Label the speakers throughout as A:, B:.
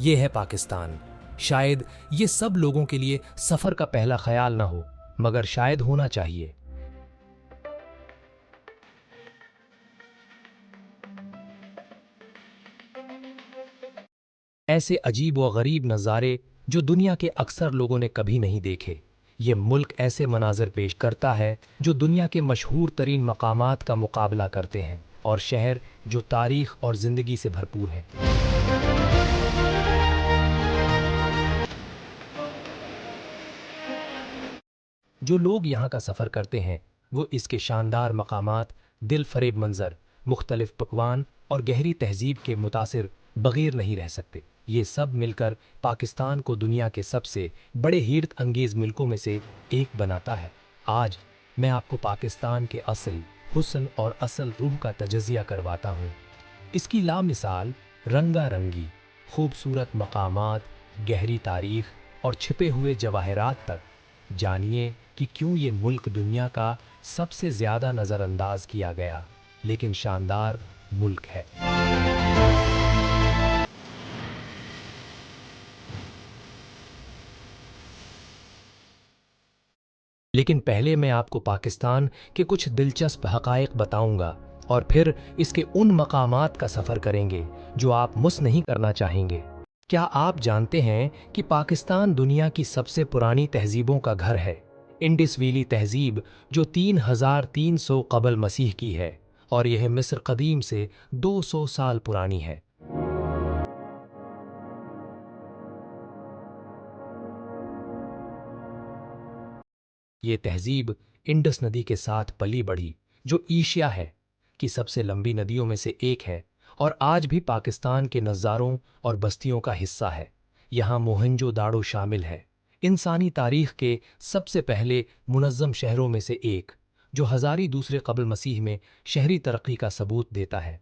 A: یہ ہے پاکستان۔ شاید یہ سب لوگوں کے لیے سفر کا پہلا خیال نہ ہو، مگر شاید ہونا چاہیے۔ ایسے عجیب و غریب نظارے جو دنیا کے اکثر لوگوں نے کبھی نہیں دیکھے۔ یہ ملک ایسے مناظر پیش کرتا ہے جو دنیا کے مشہور ترین مقامات کا مقابلہ کرتے ہیں، اور شہر جو تاریخ اور زندگی سے بھرپور ہے۔ جو لوگ یہاں کا سفر کرتے ہیں وہ اس کے شاندار مقامات، دل فریب منظر، مختلف پکوان اور گہری تہذیب کے متاثر بغیر نہیں رہ سکتے۔ یہ سب مل کر پاکستان کو دنیا کے سب سے بڑے حیرت انگیز ملکوں میں سے ایک بناتا ہے۔ آج میں آپ کو پاکستان کے اصل حسن اور اصل روح کا تجزیہ کرواتا ہوں، اس کی لامثال رنگا رنگی، خوبصورت مقامات، گہری تاریخ اور چھپے ہوئے جواہرات تک۔ جانیے کہ کیوں یہ ملک دنیا کا سب سے زیادہ نظر انداز کیا گیا لیکن شاندار ملک ہے۔ لیکن پہلے میں آپ کو پاکستان کے کچھ دلچسپ حقائق بتاؤں گا، اور پھر اس کے ان مقامات کا سفر کریں گے جو آپ مس نہیں کرنا چاہیں گے۔ کیا آپ جانتے ہیں کہ پاکستان دنیا کی سب سے پرانی تہذیبوں کا گھر ہے؟ انڈس ویلی تہذیب جو 3300 قبل مسیح کی ہے، اور یہ مصر قدیم سے 200 سال پرانی ہے۔ یہ تہذیب انڈس ندی کے ساتھ پلی بڑھی، جو ایشیا ہے کی سب سے لمبی ندیوں میں سے ایک ہے، اور آج بھی پاکستان کے نظاروں اور بستیوں کا حصہ ہے۔ یہاں موہنجو داڑو شامل ہے، انسانی تاریخ کے سب سے پہلے منظم شہروں میں سے ایک، جو ہزاری دوسرے قبل مسیح میں شہری ترقی کا ثبوت دیتا ہے۔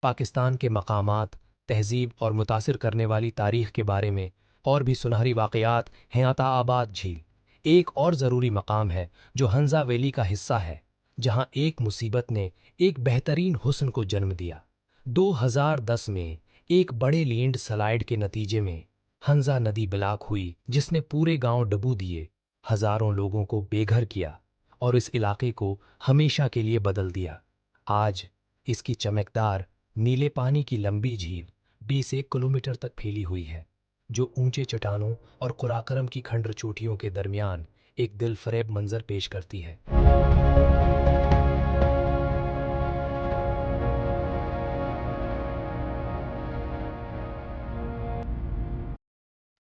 A: پاکستان کے مقامات، تہذیب اور متاثر کرنے والی تاریخ کے بارے میں اور بھی سنہری واقعات ہیں۔ عطا آباد جھیل ایک اور ضروری مقام ہے جو ہنزا ویلی کا حصہ ہے، جہاں ایک مصیبت نے ایک بہترین حسن کو جنم دیا۔ 2010 میں ایک بڑے لینڈ سلائیڈ کے نتیجے میں ہنزا ندی بلاک ہوئی، جس نے پورے گاؤں ڈبو دیے، ہزاروں لوگوں کو بے گھر کیا اور اس علاقے کو ہمیشہ کے لیے بدل دیا۔ آج اس کی چمکدار نیلے پانی کی لمبی جھیل 21 کلومیٹر تک پھیلی ہوئی ہے، جو اونچے چٹانوں اور قراقرم کی کھنڈر چوٹیوں کے درمیان ایک دل فریب منظر پیش کرتی ہے۔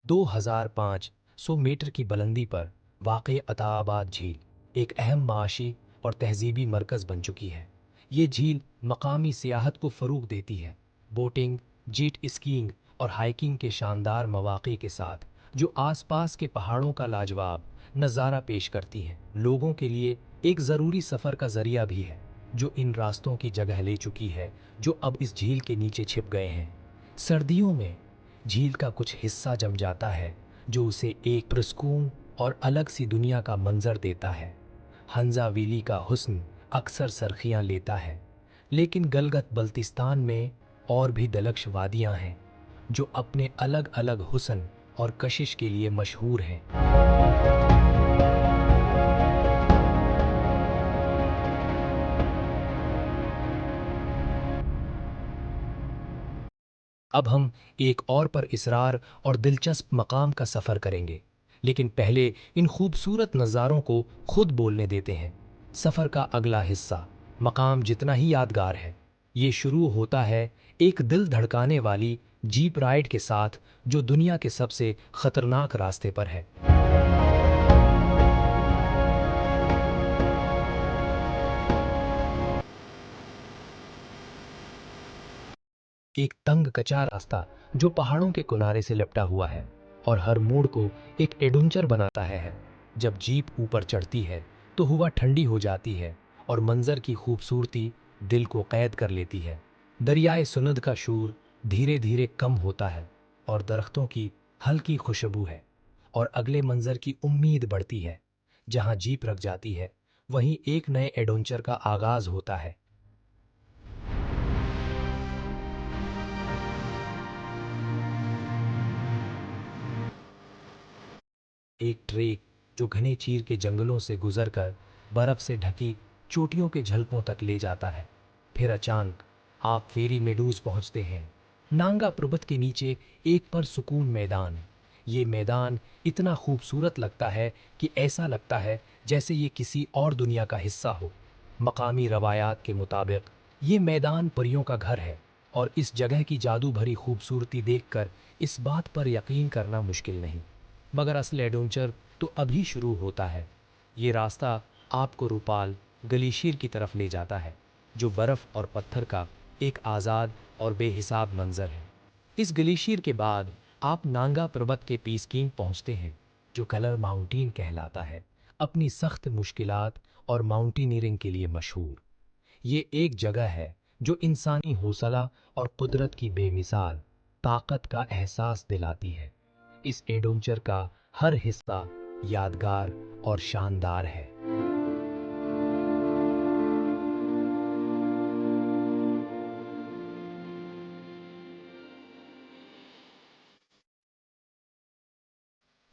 A: 2500 میٹر کی بلندی پر واقع عطا آباد جھیل ایک اہم معاشی اور تہذیبی مرکز بن چکی ہے۔ یہ جھیل مقامی سیاحت کو فروغ دیتی ہے، بوٹنگ، جیٹ اسکیئنگ اور ہائیکنگ کے شاندار مواقع کے ساتھ، جو آس پاس کے پہاڑوں کا لاجواب نظارہ پیش کرتی ہیں۔ لوگوں کے لیے ایک ضروری سفر کا ذریعہ بھی ہے، جو ان راستوں کی جگہ لے چکی ہے جو اب اس جھیل کے نیچے چھپ گئے ہیں۔ سردیوں میں جھیل کا کچھ حصہ جم جاتا ہے، جو اسے ایک پرسکون اور الگ سی دنیا کا منظر دیتا ہے۔ ہنزا ویلی کا حسن اکثر سرخیاں لیتا ہے، لیکن گلگت بلتستان میں اور بھی دلکش وادیاں ہیں جو اپنے الگ الگ حسن اور کشش کے لیے مشہور ہیں۔ اب ہم ایک اور پر اصرار اور دلچسپ مقام کا سفر کریں گے، لیکن پہلے ان خوبصورت نظاروں کو خود بولنے دیتے ہیں۔ سفر کا اگلا حصہ مقام جتنا ہی یادگار ہے۔ یہ شروع ہوتا ہے ایک دل دھڑکانے والی جیپ رائڈ کے ساتھ جو دنیا کے سب سے خطرناک راستے پر ہے۔ ایک تنگ کچا راستہ جو پہاڑوں کے کنارے سے لپٹا ہوا ہے اور ہر موڑ کو ایک ایڈونچر بناتا ہے۔ جب جیپ اوپر چڑھتی ہے تو ہوا ٹھنڈی ہو جاتی ہے اور منظر کی خوبصورتی دل کو قید کر لیتی ہے۔ دریائے سند کا شور دھیرے دھیرے کم ہوتا ہے اور درختوں کی ہلکی خوشبو ہے، اور اگلے منظر کی امید بڑھتی ہے۔ جہاں جیپ رک جاتی ہے वहीं एक नए एडवेंचर का आगाज होता है। एक ट्रेक जो घने चीर के जंगलों से गुजरकर बर्फ से ढकी चोटियों के झलकों तक ले जाता है। फिर अचानक आप फेरी मेडूज पहुंचते हैं। नांगा पर्वत के नीचे एक पर सुकून मैदान। ये मैदान इतना खूबसूरत लगता है कि ऐसा लगता है जैसे ये किसी और दुनिया का हिस्सा हो। मकामी रवायात के मुताबिक ये मैदान परियों का घर है और इस जगह की जादू भरी खूबसूरती देखकर इस बात पर यकीन करना मुश्किल नहीं। मगर असल एडवेंचर तो अभी शुरू होता है। ये रास्ता आपको रूपाल ग्लेशियर की तरफ ले जाता है, जो बर्फ और पत्थर का एक आज़ाद और बेहिसाब मंजर है। इस ग्लेशियर के बाद आप नांगा पर्वत के पीसकीन पहुंचते हैं, जो कलर माउंटेन कहलाता है, अपनी सख्त मुश्किलात और माउंटेनियरिंग के लिए मशहूर। ये एक जगह है जो इंसानी हौसला और कुदरत की बेमिसाल ताकत का एहसास दिलाती है। इस एडवेंचर का हर हिस्सा यादगार और शानदार है।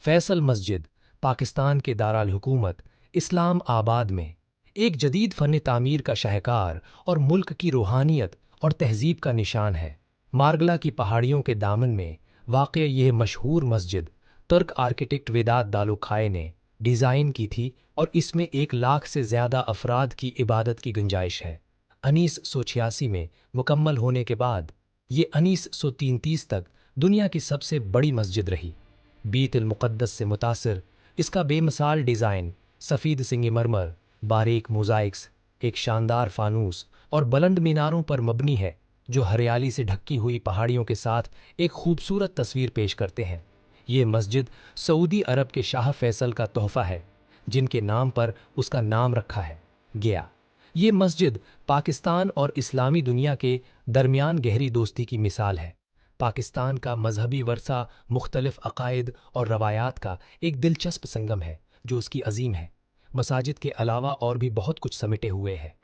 A: फैसल मस्जिद पाकिस्तान के दारुल हुकूमत इस्लाम आबाद में एक जदीद फ़न तामीर का शाहकार और मुल्क की रूहानियत और तहजीब का निशान है। मारगला की पहाड़ियों के दामन में वाक़ यह मशहूर मस्जिद तुर्क आर्किटेक्ट वेदात दालुखाए ने डिज़ाइन की थी और इसमें 1 लाख से ज़्यादा अफराद की इबादत की गुंजाइश है। 1986 में मुकम्मल होने के बाद ये 1933 तक दुनिया की सबसे बड़ी मस्जिद रही। बीत मुक़द्दस से मुतासिर इसका बेमिसाल डिज़ाइन, सफ़ीद संगमरमर, बारीक मोज़ाइक्स, एक शानदार फानूस और बुलंद मीनारों पर मबनी है, जो हरियाली से ढकी हुई पहाड़ियों के साथ एक खूबसूरत तस्वीर पेश करते हैं। ये मस्जिद सऊदी अरब के शाह फैसल का तोहफ़ा है, जिनके नाम पर उसका नाम रखा है, गया। ये मस्जिद पाकिस्तान और इस्लामी दुनिया के दरमियान गहरी दोस्ती की मिसाल है। पाकिस्तान का मजहबी वर्सा मुख्तलिफ अकायद और रवायात का एक दिलचस्प संगम है, जो उसकी अजीम है। मसाजिद के अलावा और भी बहुत कुछ समेटे हुए है।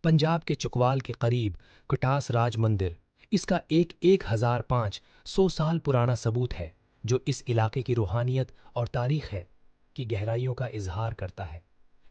A: पंजाब के चुकवाल के करीब कटास राज मंदिर इसका एक 1500 साल पुराना सबूत है, जो इस इलाके की रूहानियत और तारीख है की गहराइयों का इजहार करता है।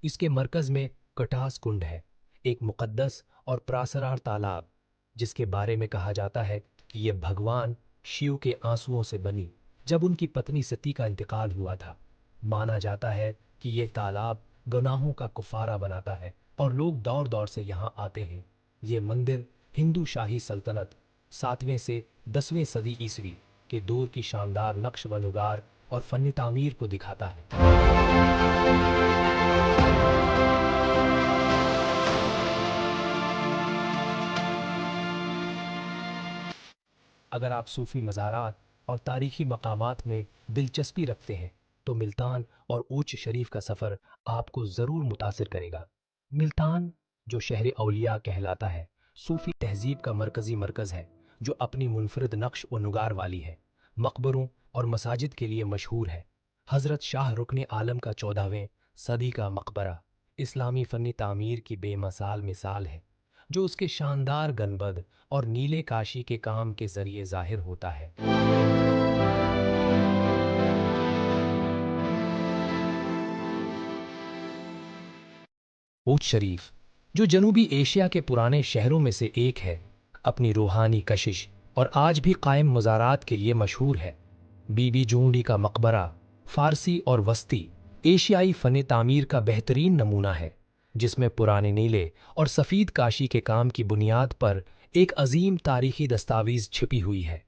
A: इसके मरकज में कटास कुंड है, एक मुकद्दस और प्रासरार तालाब, जिसके बारे में कहा जाता है कि यह भगवान शिव के आंसुओं से बनी जब उनकी पत्नी सती का इंतकाल हुआ था। माना जाता है कि यह तालाब गुनाहों का कुफारा बनाता है और लोग दौर दौर से यहाँ आते हैं। ये मंदिर हिंदू शाही सल्तनत 7वें से 10वें सदी ईसवी के दौर की शानदार नक्श व नुगार और फन तामीर को दिखाता है। अगर आप सूफी मज़ारात और तारीखी मकामात में दिलचस्पी रखते हैं, तो मुल्तान और ऊच शरीफ का सफ़र आपको ज़रूर मुतासिर करेगा। मुल्तान, जो शहर औलिया कहलाता है, सूफी तहजीब का मरकज़ी मरकज़ है, जो अपनी मुनफरद नक्श व नुगार वाली है, मकबरों और मसाजिद के लिए मशहूर है। हज़रत शाह रुकन आलम का 14वें सदी का मकबरा इस्लामी फ़न तामीर की बेमिसाल मिसाल है, जो उसके शानदार गनबद और नीले काशी के काम के जरिए जाहिर होता है। ऊच शरीफ, जो जनूबी एशिया के पुराने शहरों में से एक है, अपनी रूहानी कशिश और आज भी कायम मज़ारात के लिए मशहूर है। बीबी जूंडी का मकबरा फारसी और वस्ती एशियाई फ़न तामीर का बेहतरीन नमूना है, जिसमें पुराने नीले और सफ़ीद काशी के काम की बुनियाद पर एक अजीम तारीखी दस्तावेज़ छिपी हुई है।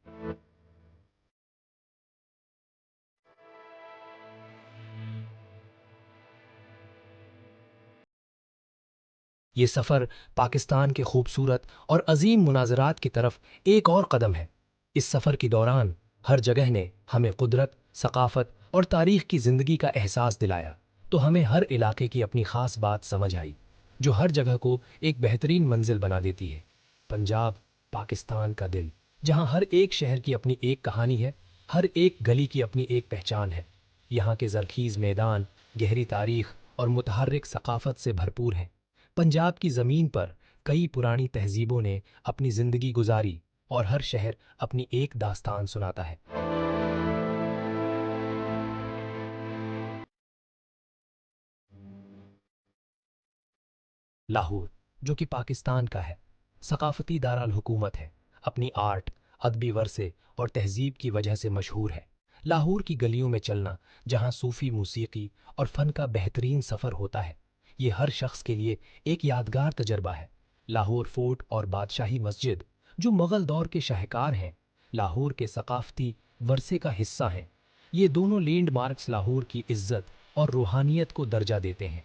A: ये सफ़र पाकिस्तान के खूबसूरत और अजीम मुनाजरात की तरफ एक और कदम है। इस सफ़र के दौरान हर जगह ने हमें कुदरत, सकाफ़त और तारीख़ की ज़िंदगी का एहसास दिलाया, तो हमें हर इलाके की अपनी ख़ास बात समझ आई, जो हर जगह को एक बेहतरीन मंजिल बना देती है। पंजाब पाकिस्तान का दिल, जहां हर एक शहर की अपनी एक कहानी है, हर एक गली की अपनी एक पहचान है। यहाँ के ज़रख़ीज़ मैदान, गहरी तारीख़ और मुतहर्रिक सक़ाफ़त से भरपूर हैं। पंजाब की ज़मीन पर कई पुरानी तहज़ीबों ने अपनी ज़िंदगी गुजारी और हर शहर अपनी एक दास्तान सुनाता है। लाहौर, जो कि पाकिस्तान का है, सकाफती दारुल हुकूमत है, अपनी आर्ट, अदबी वरसे और तहजीब की वजह से मशहूर है। लाहौर की गलियों में चलना, जहां सूफ़ी मूसीकी और फ़न का बेहतरीन सफ़र होता है, ये हर शख्स के लिए एक यादगार तजर्बा है। लाहौर फोर्ट और बादशाही मस्जिद, जो मुग़ल दौर के शाहकार हैं, लाहौर के सकाफती वरसे का हिस्सा हैं। ये दोनों लैंडमार्क्स लाहौर की इज़्ज़त और रूहानियत को दर्जा देते हैं।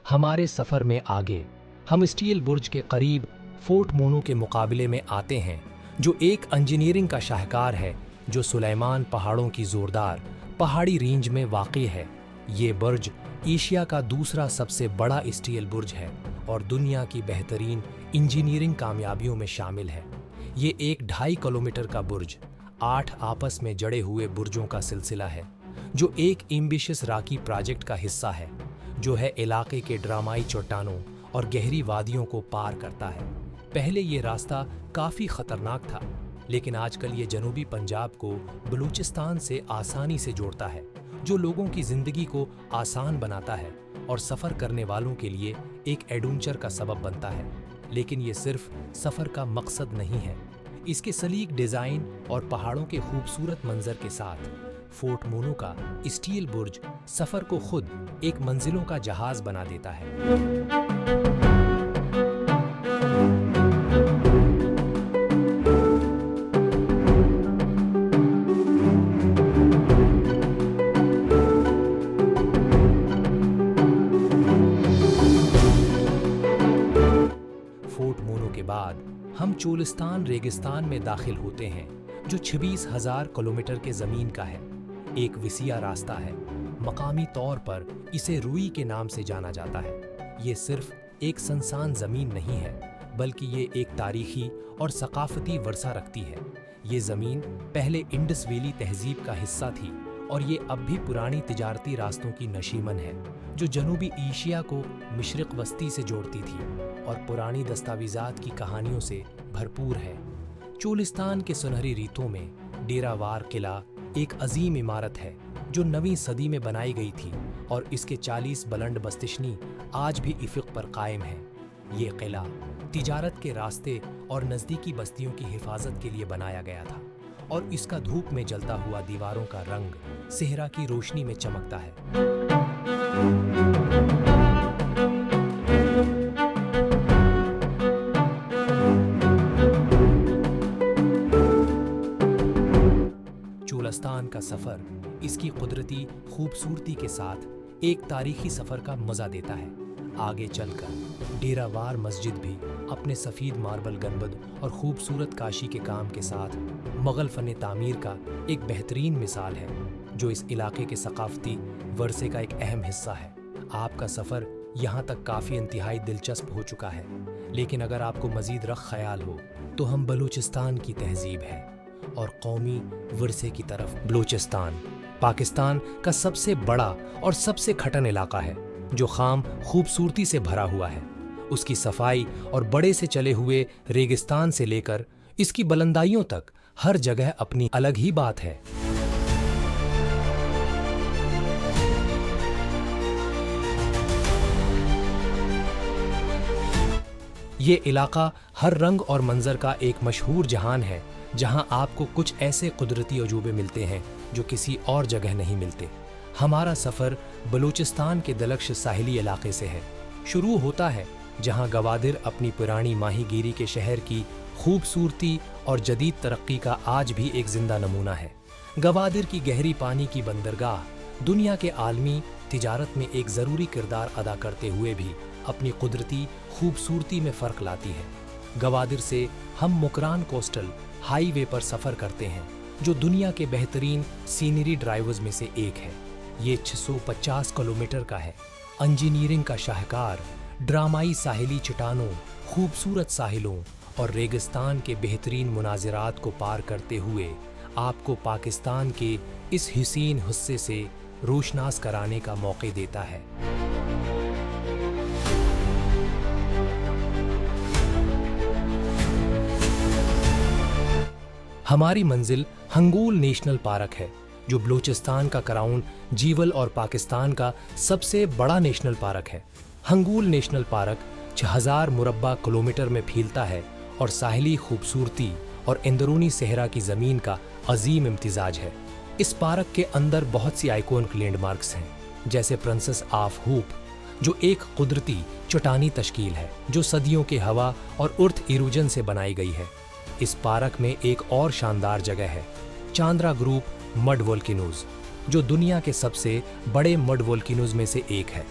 A: हमारे सफ़र में आगे हम स्टील बुर्ज के करीब फोर्ट मोनू के मुकाबले में आते हैं, जो एक इंजीनियरिंग का शाहकार है, जो सुलेमान पहाड़ों की ज़ोरदार पहाड़ी रेंज में वाक़ई है। ये बुर्ज एशिया का दूसरा सबसे बड़ा स्टील बुर्ज है और दुनिया की बेहतरीन इंजीनियरिंग कामयाबियों में शामिल है। ये एक 2.5 किलोमीटर का बुर्ज 8 आपस में जड़े हुए बुर्जों का सिलसिला है, जो एक एम्बिशियस रॉकी प्रोजेक्ट का हिस्सा है, जो है इलाके के ड्रामाई चट्टानों और गहरी वादियों को पार करता है। पहले ये रास्ता काफ़ी ख़तरनाक था, लेकिन आजकल ये जनूबी पंजाब को बलूचिस्तान से आसानी से जोड़ता है, जो लोगों की ज़िंदगी को आसान बनाता है और सफ़र करने वालों के लिए एक एडवेंचर का सबब बनता है। लेकिन ये सिर्फ सफ़र का मकसद नहीं है। इसके सलीक डिज़ाइन और पहाड़ों के खूबसूरत मंजर के साथ फोर्ट मोनू का स्टील बुर्ज सफ़र को खुद एक मंजिलों का जहाज़ बना देता है। फोर्ट मोनू के बाद हम चोलिस्तान रेगिस्तान में दाखिल होते हैं, जो 26,000 किलोमीटर के ज़मीन का है। एक विसिया रास्ता है। मकामी तौर पर इसे रुई के नाम से जाना जाता है। ये सिर्फ एक सुनसान ज़मीन नहीं है, बल्कि ये एक तारीखी और सकाफती वर्सा रखती है। ये ज़मीन पहले इंडस वैली तहजीब का हिस्सा थी और ये अब भी पुरानी तिजारती रास्तों की नशीमन है, जो जनूबी एशिया को मशरिक़ वस्ती से जोड़ती थी और पुरानी दस्तावेज़ात की कहानियों से भरपूर है। चोलिस्तान के सुनहरी रीतों में डेरावार किला एक अजीम इमारत है, जो 9वीं सदी में बनाई गई थी और इसके 40 बुलंद बस्तिशनी आज भी इफ़िक़ पर कायम है। ये किला तिजारत के रास्ते और नज़दीकी बस्तियों की हिफाजत के लिए बनाया गया था और इसका धूप में जलता हुआ दीवारों का रंग सेहरा की रोशनी में चमकता है। चोलिस्तान का सफ़र इसकी कुदरती खूबसूरती के साथ एक तारीखी सफ़र का मज़ा देता है। आगे चलकर डेरावार मस्जिद भी अपने सफ़ेद मार्बल गंबद और खूबसूरत काशी के काम के साथ मुग़ल फ़न तामीर का एक बेहतरीन मिसाल है, जो इस इलाके के सकाफ़ती वर्से का एक अहम हिस्सा है। आपका सफ़र यहाँ तक काफ़ी इंतहाई दिलचस्प हो चुका है, लेकिन अगर आपको मज़ीद रख ख्याल हो तो हम बलूचिस्तान की तहज़ीब है और कौमी वर्से की तरफ। बलूचिस्तान पाकिस्तान का सबसे बड़ा और सबसे खटन इलाका है, जो खाम खूबसूरती से भरा हुआ है। उसकी सफाई और बड़े से चले हुए रेगिस्तान से लेकर इसकी बुलंदाइयों तक हर जगह अपनी अलग ही बात है। ये इलाका हर रंग और मंजर का एक मशहूर जहान है, जहां आपको कुछ ऐसे कुदरती अजूबे मिलते हैं जो किसी और जगह नहीं मिलते। हमारा सफ़र बलूचिस्तान के दलक्श साहिली इलाके से है। शुरू होता है जहां गवादिर अपनी पुरानी माहीगीरी के शहर की खूबसूरती और जदीद तरक्की का आज भी एक जिंदा नमूना है। गवादिर की गहरी पानी की बंदरगाह दुनिया के आलमी तिजारत में एक ज़रूरी किरदार अदा करते हुए भी अपनी कुदरती खूबसूरती में फ़र्क लाती है। गवादिर से हम मुकरान कोस्टल हाईवे पर सफ़र करते हैं, जो दुनिया के बेहतरीन सीनरी ड्राइवर्स में से एक है। ये 650 किलोमीटर का है। इंजीनियरिंग का शाहकार, ड्रामाई साहिली चट्टानों, खूबसूरत साहिलों और रेगिस्तान के बेहतरीन मुनाज़िरात को पार करते हुए आपको पाकिस्तान के इस हसीन हिस्से से रोशनास कराने का मौका देता है। हमारी मंजिल हंगूल नेशनल पार्क है, जो बलूचिस्तान का क्राउन जीवल और पाकिस्तान का सबसे बड़ा नेशनल पार्क है। हंगूल नेशनल पार्क 6000 मुरब्बा किलोमीटर में फैलता है और साहिली खूबसूरती और अंदरूनी सहरा की ज़मीन का अजीम इम्तिजाज है। इस पार्क के अंदर बहुत सी आइकॉनिक लैंडमार्क्स हैं, जैसे प्रिंसेस ऑफ होप, जो एक कुदरती चट्टानी तश्कील है जो सदियों के हवा और अर्थ इरोजन से बनाई गई है। इस पार्क में एक और शानदार जगह है, चांद्रा ग्रुप मड वोल्केनोज, जो दुनिया के सबसे बड़े मड वोल्केनोज में से एक है।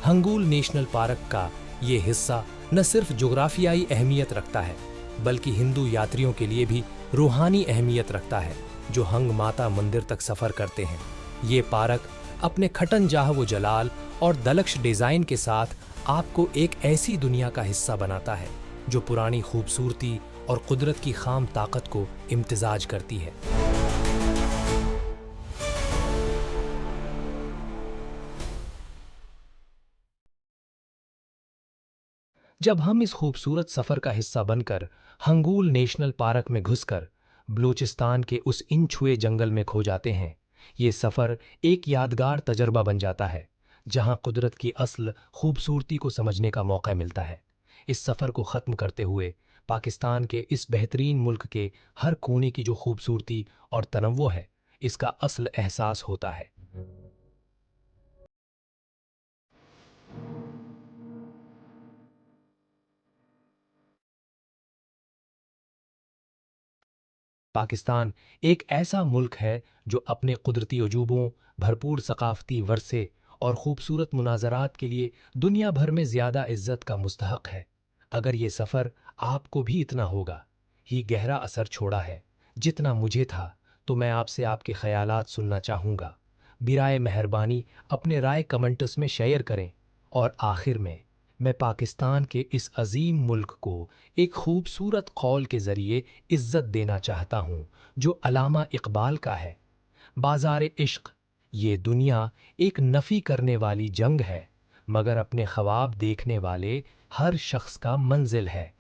A: हंगूल नेशनल पार्क का ये हिस्सा न सिर्फ जोग्राफियाई अहमियत रखता है, बल्कि हिंदू यात्रियों के लिए भी रूहानी अहमियत रखता है, जो हंग माता मंदिर तक सफ़र करते हैं। ये पार्क अपने खटन जाह व जलाल और दलक्ष डिज़ाइन के साथ आपको एक ऐसी दुनिया का हिस्सा बनाता है जो पुरानी खूबसूरती और कुदरत की खाम ताकत को इम्तिजाज करती है। जब हम इस खूबसूरत सफ़र का हिस्सा बनकर हंगूल नेशनल पार्क में घुसकर बलूचिस्तान के उस इन छुए जंगल में खो जाते हैं, ये सफ़र एक यादगार तजर्बा बन जाता है, जहां कुदरत की असल खूबसूरती को समझने का मौका मिलता है। इस सफ़र को ख़त्म करते हुए पाकिस्तान के इस बेहतरीन मुल्क के हर कोने की जो खूबसूरती और तनव्वुर है, इसका असल एहसास होता है। पाकिस्तान एक ऐसा मुल्क है जो अपने कुदरती अजूबों, भरपूर सकाफती वरसे और खूबसूरत मुनाजरात के लिए दुनिया भर में ज़्यादा इज्जत का मुस्तहक है। अगर ये सफ़र आपको भी इतना होगा ही गहरा असर छोड़ा है जितना मुझे था, तो मैं आपसे आपके ख़यालात सुनना चाहूँगा। बिराए मेहरबानी अपने राय कमेंट्स में शेयर करें। और आखिर में मैं पाकिस्तान के इस अजीम मुल्क को एक खूबसूरत कौल के ज़रिए इज्जत देना चाहता हूँ, जो अलामा इकबाल का है, बाज़ार इश्क, ये दुनिया एक नफ़ी करने वाली जंग है, मगर अपने ख्वाब देखने वाले हर शख्स का मंजिल है।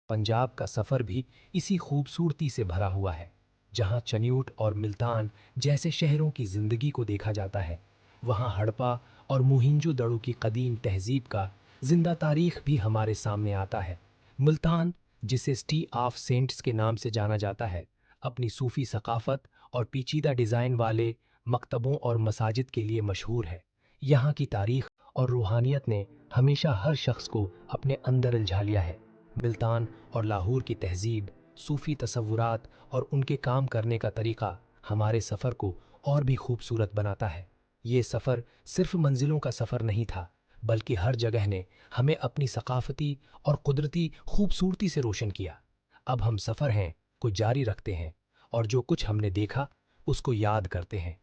A: पंजाब का सफ़र भी इसी खूबसूरती से भरा हुआ है। जहाँ चनियूट और मुल्तान जैसे शहरों की ज़िंदगी को देखा जाता है, वहाँ हड़प्पा और मोहिंजो दड़ो की कदीम तहज़ीब का जिंदा तारीख भी हमारे सामने आता है। मुल्तान, जिसे सिटी ऑफ सेंट्स के नाम से जाना जाता है, अपनी सूफ़ी सकाफ़त और पेचीदा डिज़ाइन वाले मकतबों और मसाजिद के लिए मशहूर है। यहाँ की तारीख और रूहानियत ने हमेशा हर शख्स को अपने अंदर उलझा लिया है। मुल्तान और लाहौर की तहजीब, सूफ़ी तसव्वुरात और उनके काम करने का तरीक़ा हमारे सफ़र को और भी खूबसूरत बनाता है। ये सफ़र सिर्फ मंजिलों का सफ़र नहीं था, बल्कि हर जगह ने हमें अपनी सकाफ़ती और कुदरती खूबसूरती से रोशन किया। अब हम सफ़र हैं को जारी रखते हैं और जो कुछ हमने देखा उसको याद करते हैं।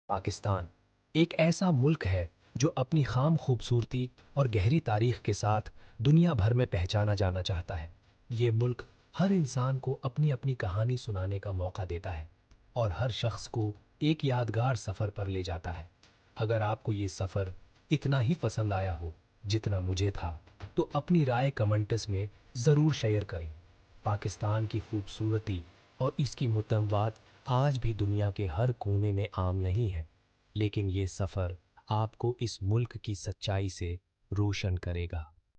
A: पाकिस्तान एक ऐसा मुल्क है जो अपनी खाम खूबसूरती और गहरी तारीख के साथ दुनिया भर में पहचाना जाना चाहता है। ये मुल्क हर इंसान को अपनी अपनी कहानी सुनाने का मौका देता है और हर शख्स को एक यादगार सफ़र पर ले जाता है। अगर आपको ये सफ़र इतना ही पसंद आया हो जितना मुझे था, तो अपनी राय कमेंट्स में ज़रूर शेयर करें। पाकिस्तान की खूबसूरती और इसकी मुतम्बात आज भी दुनिया के हर कोने में आम नहीं है, लेकिन ये सफ़र आपको इस मुल्क की सच्चाई से रोशन करेगा।